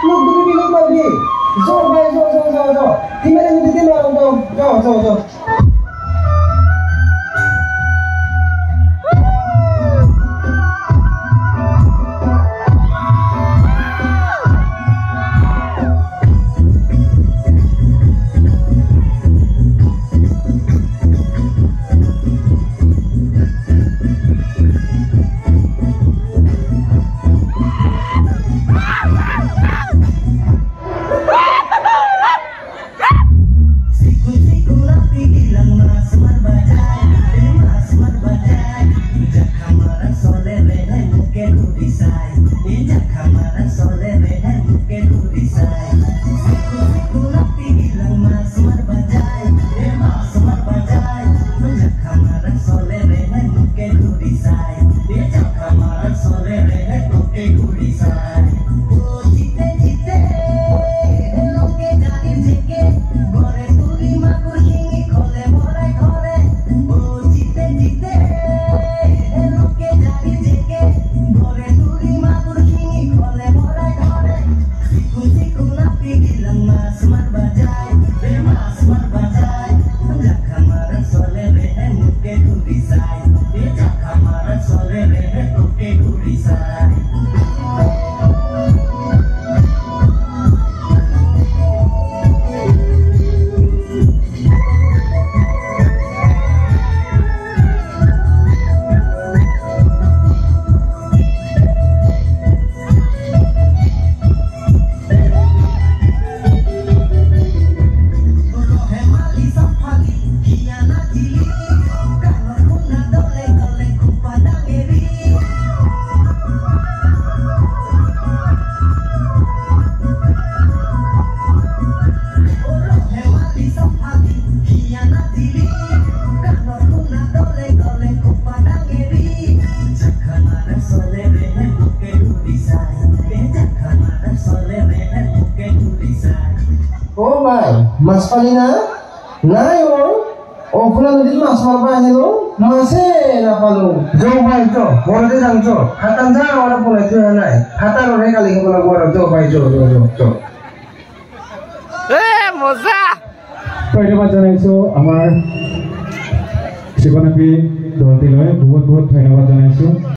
Look, look, baby. Zo. Tinggal ni kita orang zo. Oh my, Mas Palina, nayo. Oh, pulang di Mas Marba hello. Masih napalu. Jauh baik jo, boleh dong jo. Hatan jauh orang pulang itu nai. Hatan orang kali ke pulang orang jauh baik jo. মজা ধন্যবাদ জনাইছো আমাৰ জীৱনবী দলটিলৈ বহুত ধন্যবাদ জনাইছো।